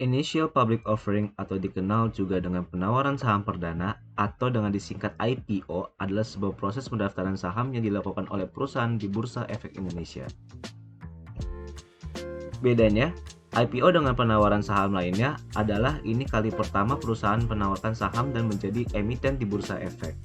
Initial Public Offering atau dikenal juga dengan penawaran saham perdana atau dengan disingkat IPO adalah sebuah proses pendaftaran saham yang dilakukan oleh perusahaan di Bursa Efek Indonesia. Bedanya, IPO dengan penawaran saham lainnya adalah ini kali pertama perusahaan menawarkan saham dan menjadi emiten di Bursa Efek.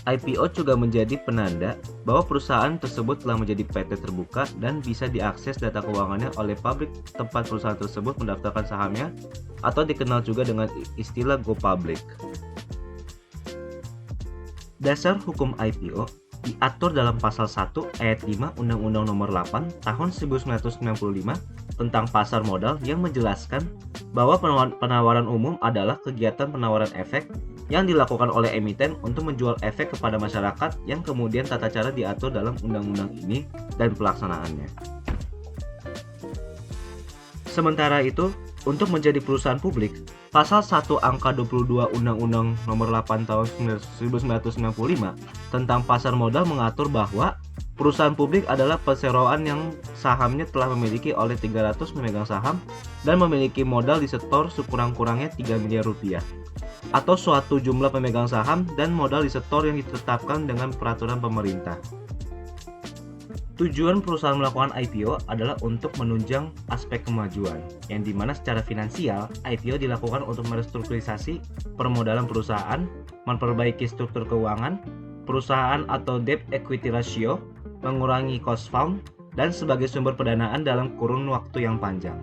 IPO juga menjadi penanda bahwa perusahaan tersebut telah menjadi PT terbuka dan bisa diakses data keuangannya oleh publik tempat perusahaan tersebut mendaftarkan sahamnya atau dikenal juga dengan istilah go public. Dasar hukum IPO diatur dalam pasal 1 ayat 5 Undang-Undang Nomor 8 Tahun 1995 tentang pasar modal yang menjelaskan bahwa penawaran umum adalah kegiatan penawaran efek yang dilakukan oleh emiten untuk menjual efek kepada masyarakat yang kemudian tata cara diatur dalam undang-undang ini dan pelaksanaannya. Sementara itu, untuk menjadi perusahaan publik, Pasal 1 Angka 22 Undang-Undang Nomor 8 Tahun 1995 tentang pasar modal mengatur bahwa perusahaan publik adalah perseroan yang sahamnya telah memiliki oleh 300 pemegang saham dan memiliki modal disetor sekurang-kurangnya 3 miliar rupiah atau suatu jumlah pemegang saham dan modal disetor yang ditetapkan dengan peraturan pemerintah. Tujuan perusahaan melakukan IPO adalah untuk menunjang aspek kemajuan, yang dimana secara finansial, IPO dilakukan untuk merestrukturisasi permodalan perusahaan, memperbaiki struktur keuangan, perusahaan atau debt equity ratio, mengurangi cost fund, dan sebagai sumber pendanaan dalam kurun waktu yang panjang.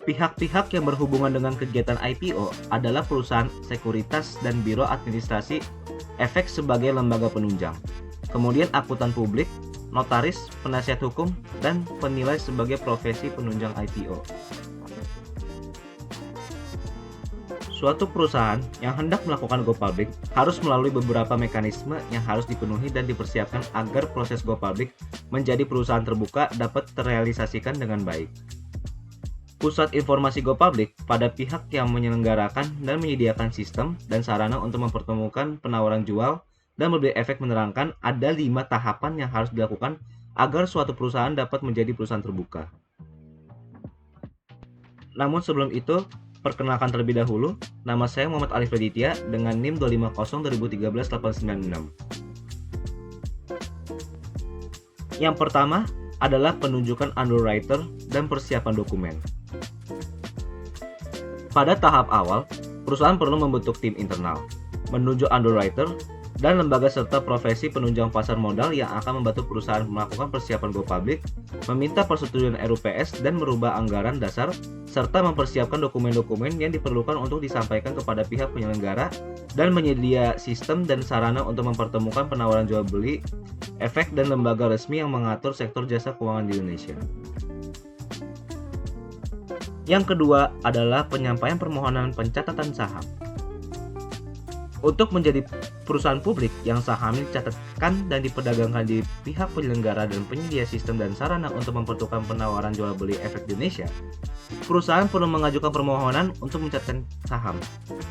Pihak-pihak yang berhubungan dengan kegiatan IPO adalah perusahaan sekuritas dan biro administrasi efek sebagai lembaga penunjang. Kemudian akuntan publik, notaris, penasihat hukum, dan penilai sebagai profesi penunjang IPO. Suatu perusahaan yang hendak melakukan go public harus melalui beberapa mekanisme yang harus dipenuhi dan dipersiapkan agar proses go public menjadi perusahaan terbuka dapat terrealisasikan dengan baik. Pusat informasi go public pada pihak yang menyelenggarakan dan menyediakan sistem dan sarana untuk mempertemukan penawaran jual dan memberi efek menerangkan ada 5 tahapan yang harus dilakukan agar suatu perusahaan dapat menjadi perusahaan terbuka. Namun sebelum itu, perkenalkan terlebih dahulu, nama saya Muhammad Alif Raditya dengan NIM 2502013-896. Yang pertama adalah penunjukan underwriter dan persiapan dokumen. Pada tahap awal, perusahaan perlu membentuk tim internal, menunjuk underwriter, dan lembaga serta profesi penunjang pasar modal yang akan membantu perusahaan melakukan persiapan go public, meminta persetujuan RUPS dan merubah anggaran dasar, serta mempersiapkan dokumen-dokumen yang diperlukan untuk disampaikan kepada pihak penyelenggara, dan menyedia sistem dan sarana untuk mempertemukan penawaran jual beli, efek dan lembaga resmi yang mengatur sektor jasa keuangan di Indonesia. Yang kedua adalah penyampaian permohonan pencatatan saham. Untuk menjadi perusahaan publik yang sahamnya dicatatkan dan diperdagangkan di pihak penyelenggara dan penyedia sistem dan sarana untuk mempertemukan penawaran jual beli efek di Indonesia, perusahaan perlu mengajukan permohonan untuk mencatatkan saham,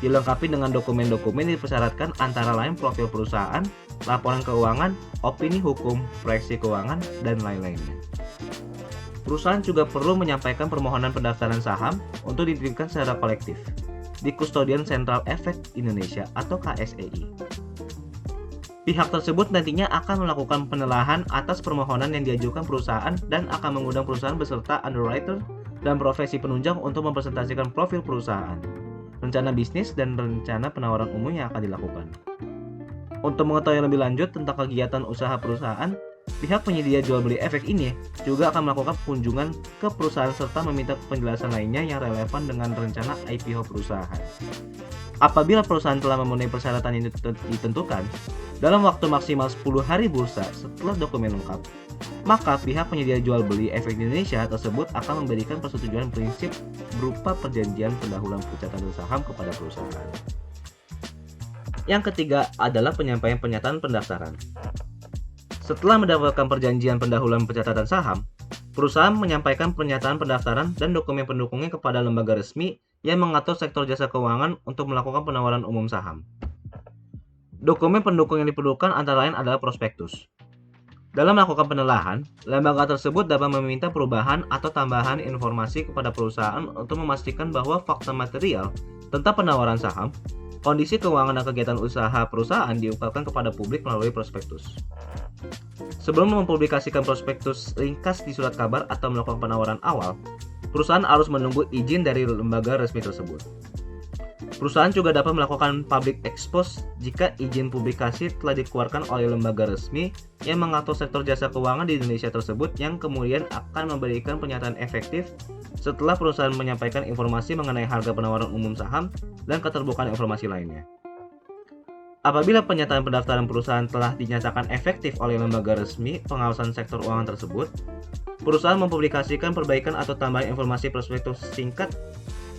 dilengkapi dengan dokumen-dokumen yang dipersyaratkan antara lain profil perusahaan, laporan keuangan, opini hukum, proyeksi keuangan, dan lain-lainnya. Perusahaan juga perlu menyampaikan permohonan pendaftaran saham untuk dititipkan secara kolektif di Kustodian Sentral Efek Indonesia atau KSEI. Pihak tersebut nantinya akan melakukan penelaahan atas permohonan yang diajukan perusahaan dan akan mengundang perusahaan beserta underwriter dan profesi penunjang untuk mempresentasikan profil perusahaan, rencana bisnis, dan rencana penawaran umum yang akan dilakukan. Untuk mengetahui lebih lanjut tentang kegiatan usaha perusahaan, pihak penyedia jual beli efek ini juga akan melakukan kunjungan ke perusahaan serta meminta penjelasan lainnya yang relevan dengan rencana IPO perusahaan. Apabila perusahaan telah memenuhi persyaratan yang ditentukan, dalam waktu maksimal 10 hari bursa setelah dokumen lengkap, maka pihak penyedia jual beli efek di Indonesia tersebut akan memberikan persetujuan prinsip berupa perjanjian pendahuluan pencatatan saham kepada perusahaan. Yang ketiga adalah penyampaian pernyataan pendaftaran. Setelah mendapatkan perjanjian pendahuluan pencatatan saham, perusahaan menyampaikan pernyataan pendaftaran dan dokumen pendukungnya kepada lembaga resmi yang mengatur sektor jasa keuangan untuk melakukan penawaran umum saham. Dokumen pendukung yang diperlukan antara lain adalah prospektus. Dalam melakukan penelaahan, lembaga tersebut dapat meminta perubahan atau tambahan informasi kepada perusahaan untuk memastikan bahwa fakta material tentang penawaran saham, kondisi keuangan dan kegiatan usaha perusahaan diungkapkan kepada publik melalui prospektus. Sebelum mempublikasikan prospektus ringkas di surat kabar atau melakukan penawaran awal, perusahaan harus menunggu izin dari lembaga resmi tersebut. Perusahaan juga dapat melakukan public expose jika izin publikasi telah dikeluarkan oleh lembaga resmi yang mengatur sektor jasa keuangan di Indonesia tersebut, yang kemudian akan memberikan pernyataan efektif setelah perusahaan menyampaikan informasi mengenai harga penawaran umum saham dan keterbukaan informasi lainnya. Apabila pernyataan pendaftaran perusahaan telah dinyatakan efektif oleh lembaga resmi pengawasan sektor keuangan tersebut, perusahaan mempublikasikan perbaikan atau tambahan informasi prospektus singkat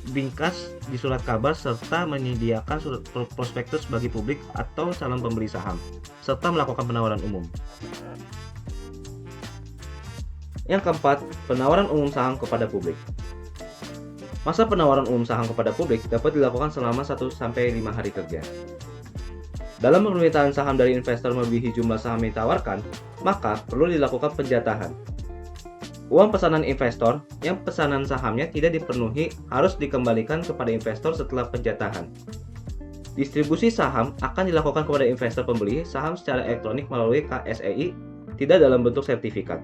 ringkas di surat kabar serta menyediakan surat prospektus bagi publik atau calon pembeli saham, serta melakukan penawaran umum. Yang keempat, penawaran umum saham kepada publik. Masa penawaran umum saham kepada publik dapat dilakukan selama 1-5 hari kerja. Dalam permintaan saham dari investor melebihi jumlah saham yang ditawarkan, maka perlu dilakukan penjatahan. Uang pesanan investor yang pesanan sahamnya tidak dipenuhi harus dikembalikan kepada investor setelah penjatahan. Distribusi saham akan dilakukan kepada investor pembeli saham secara elektronik melalui KSEI, tidak dalam bentuk sertifikat.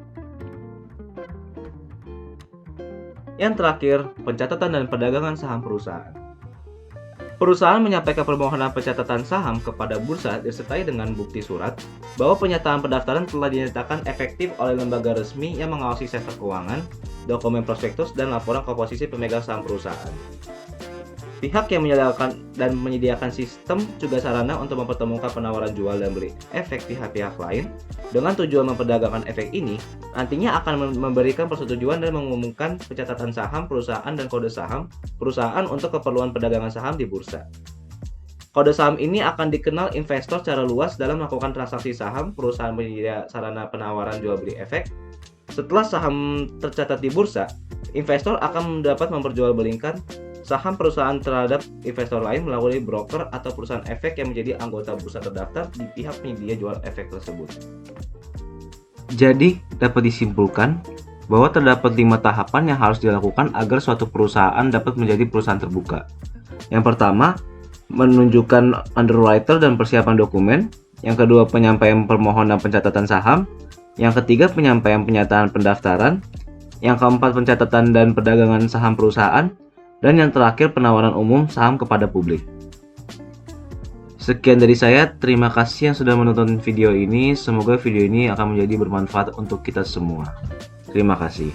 Yang terakhir, pencatatan dan perdagangan saham perusahaan. Perusahaan menyampaikan permohonan pencatatan saham kepada bursa disertai dengan bukti surat bahwa pernyataan pendaftaran telah dinyatakan efektif oleh lembaga resmi yang mengawasi sektor keuangan, dokumen prospektus, dan laporan komposisi pemegang saham perusahaan. Pihak yang menyediakan sistem juga sarana untuk mempertemukan penawaran jual dan beli efek pihak-pihak lain dengan tujuan memperdagangkan efek ini, nantinya akan memberikan persetujuan dan mengumumkan pencatatan saham perusahaan dan kode saham perusahaan untuk keperluan perdagangan saham di bursa. Kode saham ini akan dikenal investor secara luas dalam melakukan transaksi saham perusahaan penyedia sarana penawaran jual beli efek. Setelah saham tercatat di bursa, investor akan dapat memperjualbelikan saham perusahaan terhadap investor lain melalui broker atau perusahaan efek yang menjadi anggota bursa terdaftar di pihak penyedia jual efek tersebut. Jadi, dapat disimpulkan bahwa terdapat 5 tahapan yang harus dilakukan agar suatu perusahaan dapat menjadi perusahaan terbuka. Yang pertama, menunjukkan underwriter dan persiapan dokumen. Yang kedua, penyampaian permohonan pencatatan saham. Yang ketiga, penyampaian pernyataan pendaftaran. Yang keempat, pencatatan dan perdagangan saham perusahaan. Dan yang terakhir, penawaran umum saham kepada publik. Sekian dari saya, terima kasih yang sudah menonton video ini. Semoga video ini akan menjadi bermanfaat untuk kita semua. Terima kasih.